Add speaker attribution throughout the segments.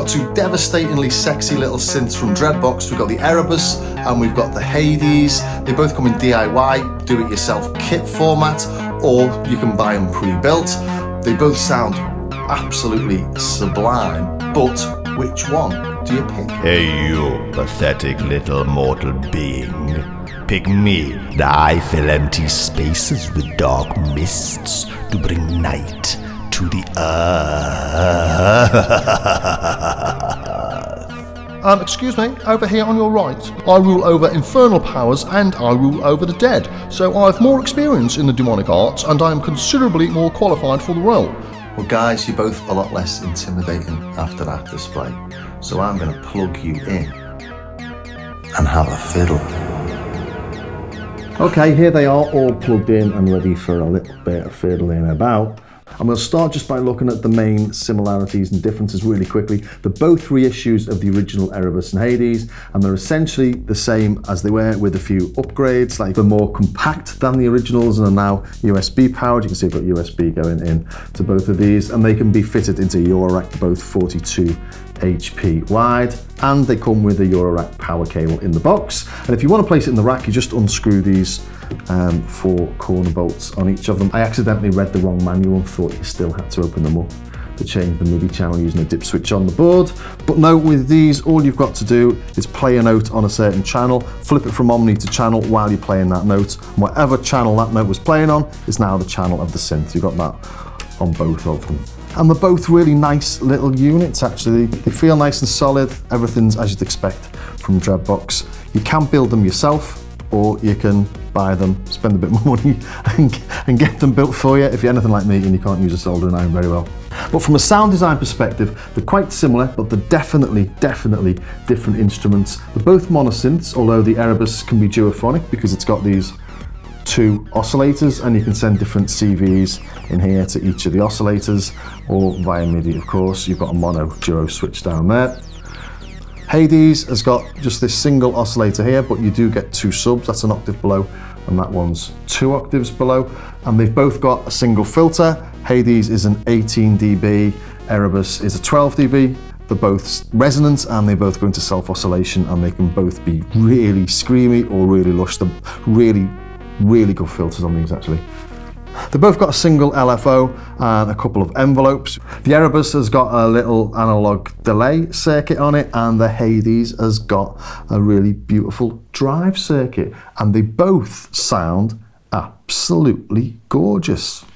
Speaker 1: got two devastatingly sexy little synths from Dreadbox. We've got the Erebus and we've got the Hades. They both come in DIY, do-it-yourself kit format, or you can buy them pre-built. They both sound absolutely sublime, but which one do you pick?
Speaker 2: Hey you, pathetic little mortal being. Pick me. I fill empty spaces with dark mists to bring night to the earth.
Speaker 3: Excuse me, over here on your right. I rule over infernal powers and I rule over the dead, so I have more experience in the demonic arts and I am considerably more qualified for the role.
Speaker 1: Well guys, you're both a lot less intimidating after that display, so I'm going to plug you in and have a fiddle.
Speaker 3: Okay, here they are all plugged in and ready for a little bit of fiddling about. And we'll start just by looking at the main similarities and differences really quickly. They're both reissues of the original Erebus and Hades, and they're essentially the same as they were with a few upgrades, like they're more compact than the originals and are now USB powered. You can see I've got USB going in to both of these, and they can be fitted into a eurorack, both 42 HP wide, and they come with a eurorack power cable in the box. And if you want to place it in the rack, you just unscrew these 4 corner bolts on each of them. I accidentally read the wrong manual and thought you still had to open them up to change the MIDI channel using a dip switch on the board. But no, with these, all you've got to do is play a note on a certain channel, flip it from Omni to channel while you're playing that note, and whatever channel that note was playing on is now the channel of the synth. You've got that on both of them. And they're both really nice little units actually. They feel nice and solid, everything's as you'd expect from Dreadbox. You can build them yourself, or you can buy them, spend a bit more money and get them built for you if you're anything like me and you can't use a soldering iron very well. But from a sound design perspective, they're quite similar, but they're definitely different instruments. They're both monosynths, although the Erebus can be duophonic because it's got these 2 oscillators, and you can send different CVs in here to each of the oscillators, or via MIDI of course. You've got a mono duo switch down there. Hades has got just this single oscillator here, but you do get 2 subs. That's an octave below and that one's 2 octaves below, and they've both got a single filter. Hades is an 18 dB, Erebus is a 12 dB. They're both resonant and they both go into self-oscillation, and they can both be really screamy or really lush. They're really good filters on these actually. They've both got a single LFO and a couple of envelopes. The Erebus has got a little analog delay circuit on it, and the Hades has got a really beautiful drive circuit, and they both sound absolutely gorgeous.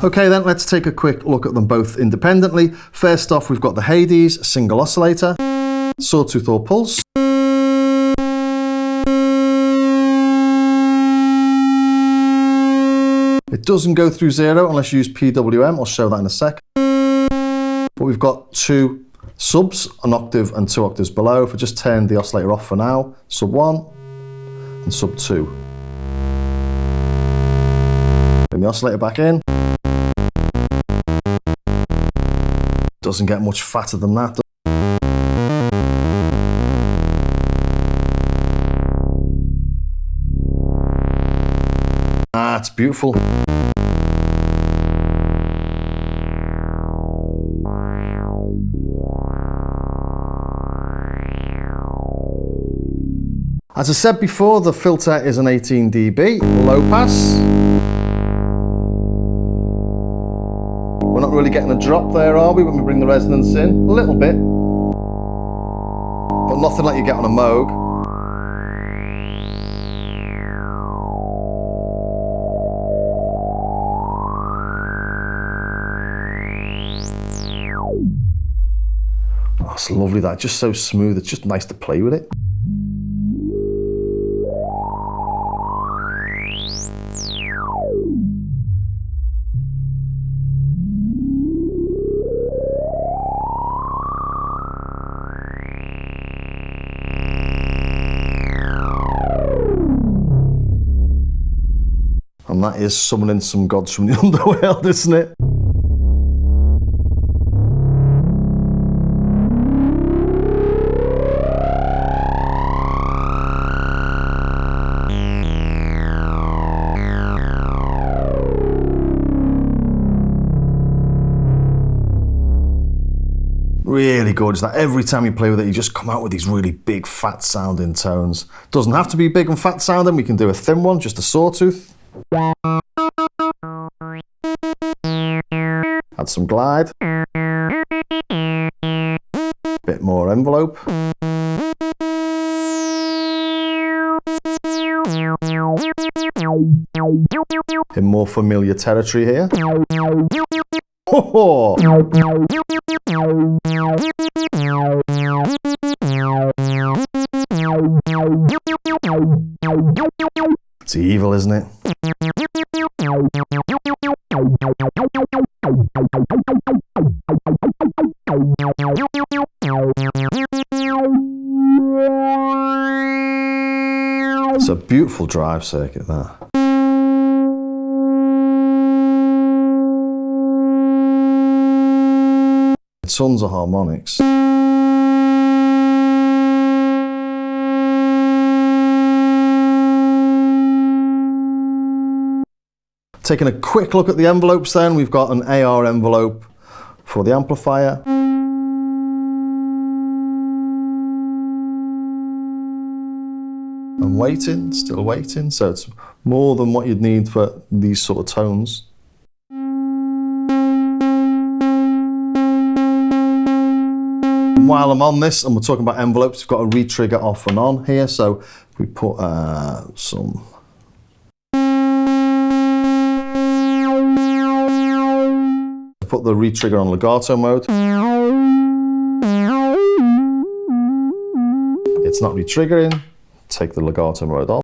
Speaker 1: Okay then, let's take a quick look at them both independently. First off, we've got the Hades single oscillator, sawtooth or pulse. It doesn't go through 0 unless you use PWM, I'll show that in a sec. But we've got two subs, an octave and 2 octaves below. If I just turn the oscillator off for now, sub 1 and sub 2. Bring the oscillator back in. Doesn't get much fatter than that. That's beautiful. As I said before, the filter is an 18 dB, low pass. We're not really getting a drop there, are we, when we bring the resonance in? A little bit. But nothing like you get on a Moog. Oh, it's lovely, that. Just so smooth. It's just nice to play with it. And that is summoning some gods from the underworld, isn't it? Really gorgeous. That every time you play with it, you just come out with these really big, fat sounding tones. Doesn't have to be big and fat sounding. We can do a thin one, just a sawtooth. Add some glide. Bit more envelope. In more familiar territory here. Oh! It's evil, isn't it? It's a beautiful drive circuit, that. Tons of harmonics. Taking a quick look at the envelopes then, we've got an AR envelope for the amplifier. I'm waiting, still waiting, so it's more than what you'd need for these sort of tones. While I'm on this, and we're talking about envelopes, we've got a re-trigger off and on here, so we put some... Put the re-trigger on legato mode. It's not re-triggering. Take the legato mode off.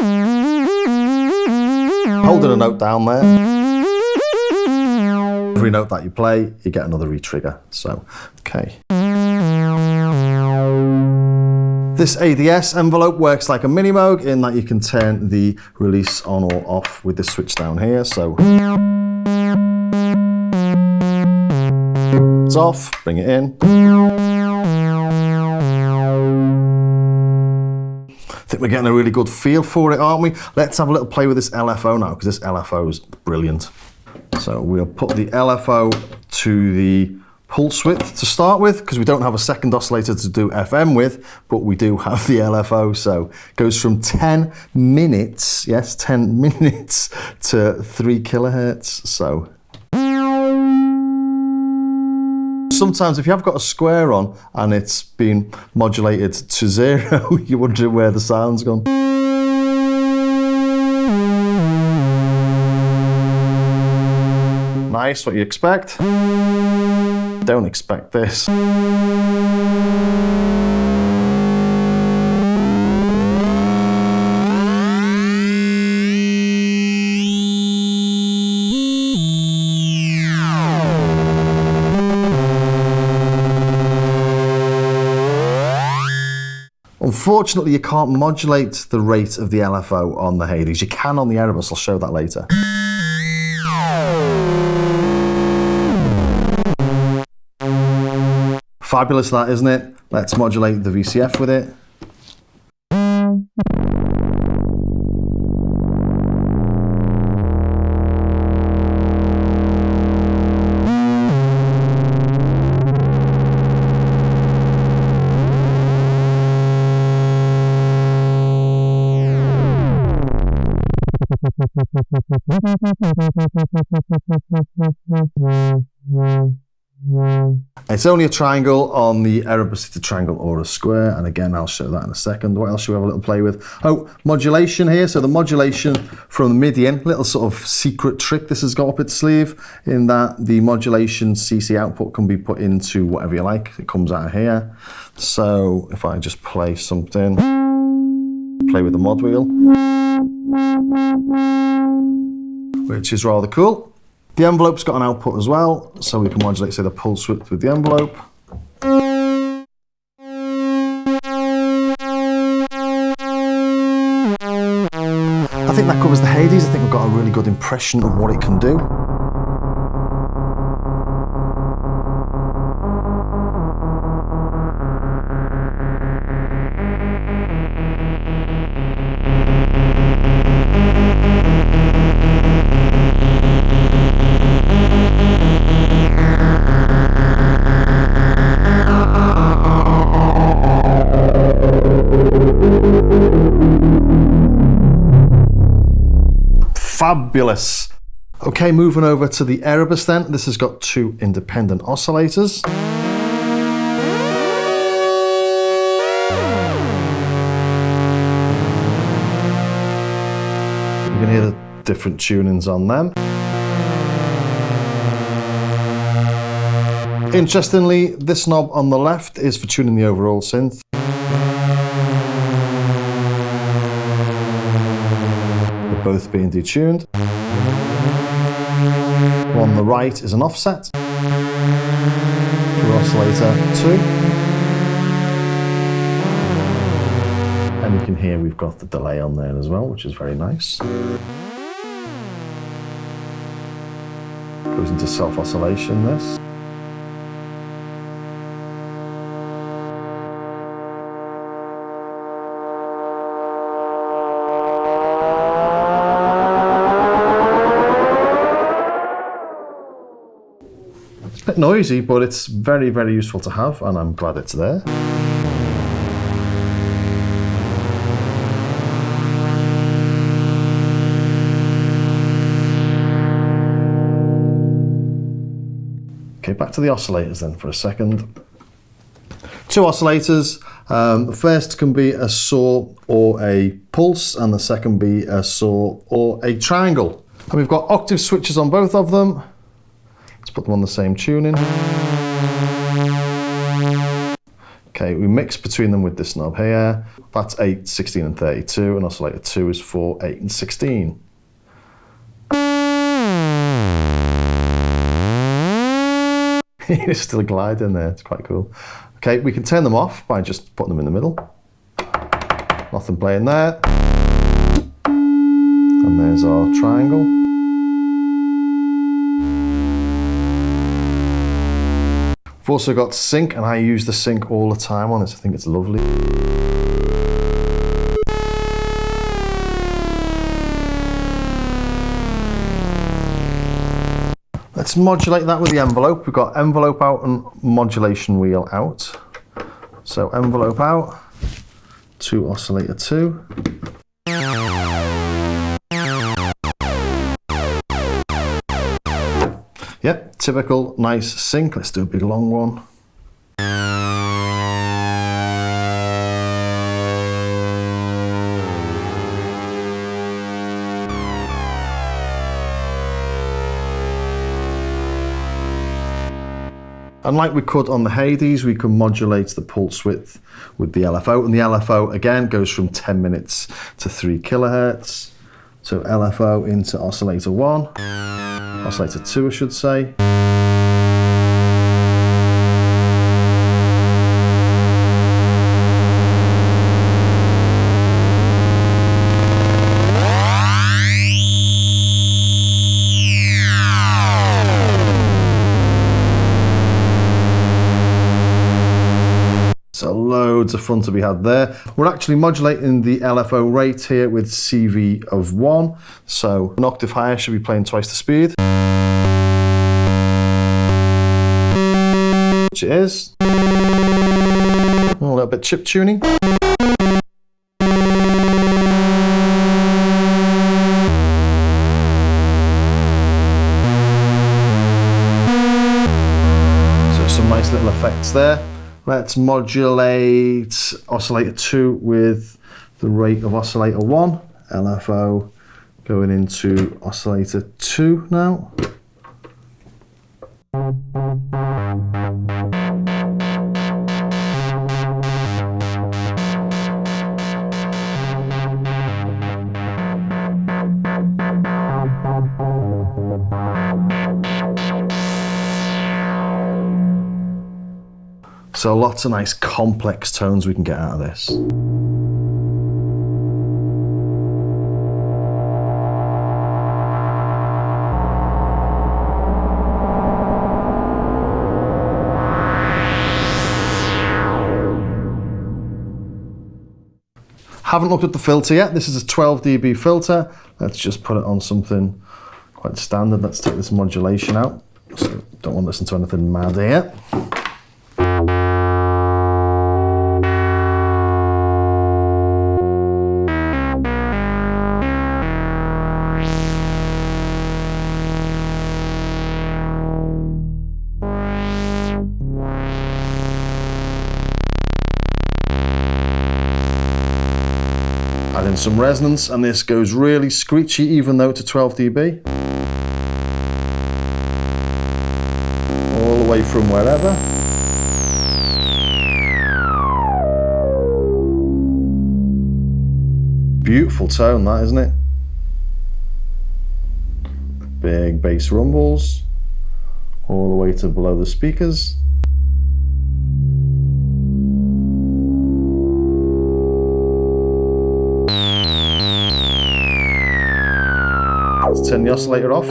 Speaker 1: Holding a note down there. Every note that you play, you get another re-trigger. So, okay. This ADS envelope works like a mini Moog in that you can turn the release on or off with the switch down here. So it's off, bring it in. I think we're getting a really good feel for it, aren't we? Let's have a little play with this LFO now, because this LFO is brilliant. So we'll put the LFO to the pulse width to start with, because we don't have a second oscillator to do FM with, but we do have the LFO, so it goes from 10 minutes, yes, 10 minutes to 3 kilohertz, so. Sometimes if you have got a square on and it's been modulated to 0, you wonder where the sound's gone.
Speaker 3: nice, what you expect. Don't expect this. Unfortunately, you can't modulate the rate of the LFO on the Hades. You can on the Erebus, I'll show that later. Fabulous that, isn't it? Let's modulate the VCF with it. It's only a triangle on the Erebus, it's a triangle or a square, and again I'll show that in a second. What else should we have a little play with? Oh, modulation here. So the modulation from the MIDI in, little sort of secret trick this has got up its sleeve, in that the modulation CC output can be put into whatever you like. It comes out of here. So if I just play something, play with the mod wheel, which is rather cool. The envelope's got an output as well, so we can modulate, say, the pulse width with the envelope. I think that covers the Hades. I think we've got a really good impression of what it can do. Fabulous. Okay, moving over to the Erebus then. This has got two independent oscillators. You can hear the different tunings on them. Interestingly, this knob on the left is for tuning the overall synth. Both being detuned. On the right is an offset for oscillator 2. And you can hear we've got the delay on there as well, which is very nice. Goes into self-oscillation, this. It's a bit noisy, but it's very, very useful to have, and I'm glad it's there. Okay, back to the oscillators then for a second. Two oscillators. The first can be a saw or a pulse, and the second be a saw or a triangle. And we've got octave switches on both of them. Let's put them on the same tuning. Okay, we mix between them with this knob here. That's 8, 16 and 32, and oscillator 2 is for 8 and 16. There's still a glide in there, it's quite cool. Okay, we can turn them off by just putting them in the middle. Nothing playing there. And there's our triangle. We've also got sync, and I use the sync all the time on this. I think it's lovely. Let's modulate that with the envelope. We've got envelope out and modulation wheel out. So envelope out to oscillator 2. Yep, typical nice sync. Let's do a big long one. And like we could on the Hades, we can modulate the pulse width with the LFO. And the LFO, again, goes from 10 minutes to 3 kilohertz. So LFO into oscillator 1, oscillator 2, I should say. So loads of fun to be had there. We're actually modulating the LFO rate here with CV of 1. So an octave higher should be playing twice the speed. Which it is. A little bit chip tuning. So some nice little effects there. Let's modulate oscillator 2 with the rate of oscillator 1. LFO going into oscillator 2 now. So lots of nice complex tones we can get out of this. Haven't looked at the filter yet. This is a 12 dB filter. Let's just put it on something quite standard. Let's take this modulation out. So don't want to listen to anything mad here. Add in some resonance, and this goes really screechy even though it's a 12 dB. All the way from wherever. Beautiful tone that, isn't it? Big bass rumbles, all the way to below the speakers. Let's turn the oscillator off.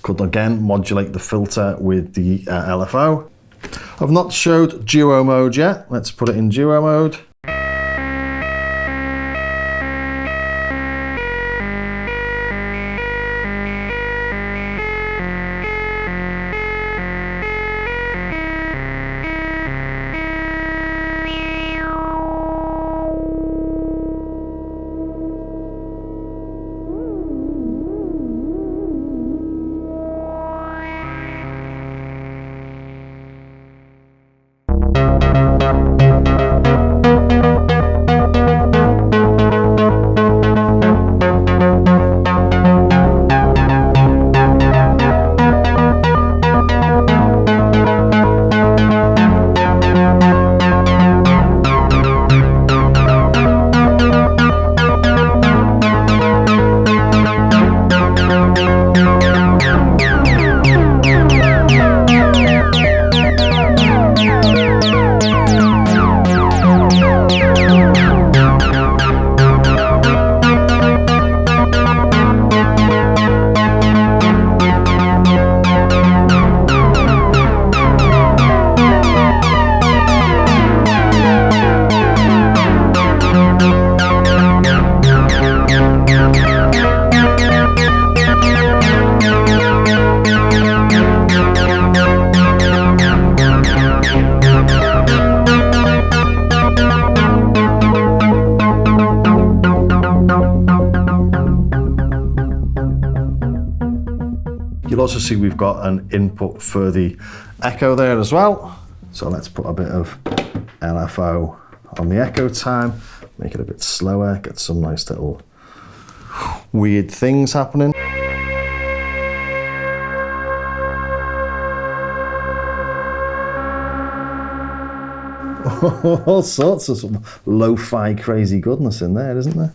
Speaker 3: Could again modulate the filter with the LFO. I've not showed duo mode yet. Let's put it in duo mode. You'll also see we've got an input for the echo there as well. So let's put a bit of LFO on the echo time, make it a bit slower, get some nice little weird things happening. All sorts of some lo-fi crazy goodness in there, isn't there?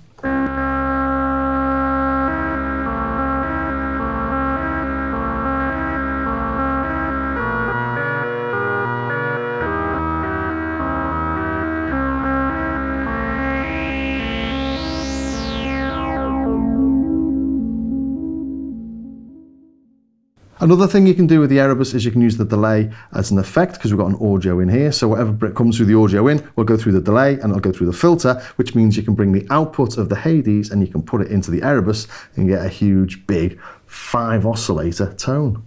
Speaker 3: Another thing you can do with the Erebus is you can use the delay as an effect, because we've got an audio in here. So whatever comes through the audio in will go through the delay and it'll go through the filter, which means you can bring the output of the Hades and you can put it into the Erebus and get a huge, big 5 oscillator tone.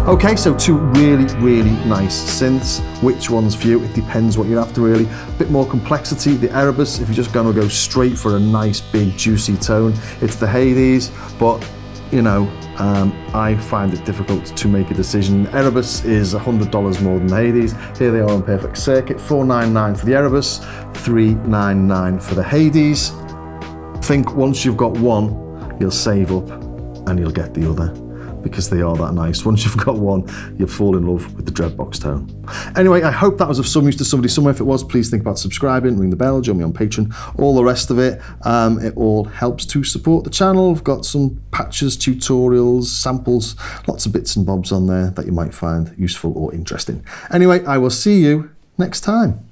Speaker 3: Okay, so 2 really, really nice synths. Which one's for you? It depends what you're after, really. A bit more complexity, the Erebus. If you're just gonna go straight for a nice, big, juicy tone, it's the Hades. But, you know, I find it difficult to make a decision. Erebus is $100 more than the Hades. Here they are on Perfect Circuit, $499 for the Erebus, $399 for the Hades. I think once you've got one, you'll save up and you'll get the other, because they are that nice. Once you've got one, you'll fall in love with the Dreadbox tone. Anyway, I hope that was of some use to somebody somewhere. If it was, please think about subscribing, ring the bell, join me on Patreon, all the rest of it. It all helps to support the channel. I've got some patches, tutorials, samples, lots of bits and bobs on there that you might find useful or interesting. Anyway, I will see you next time.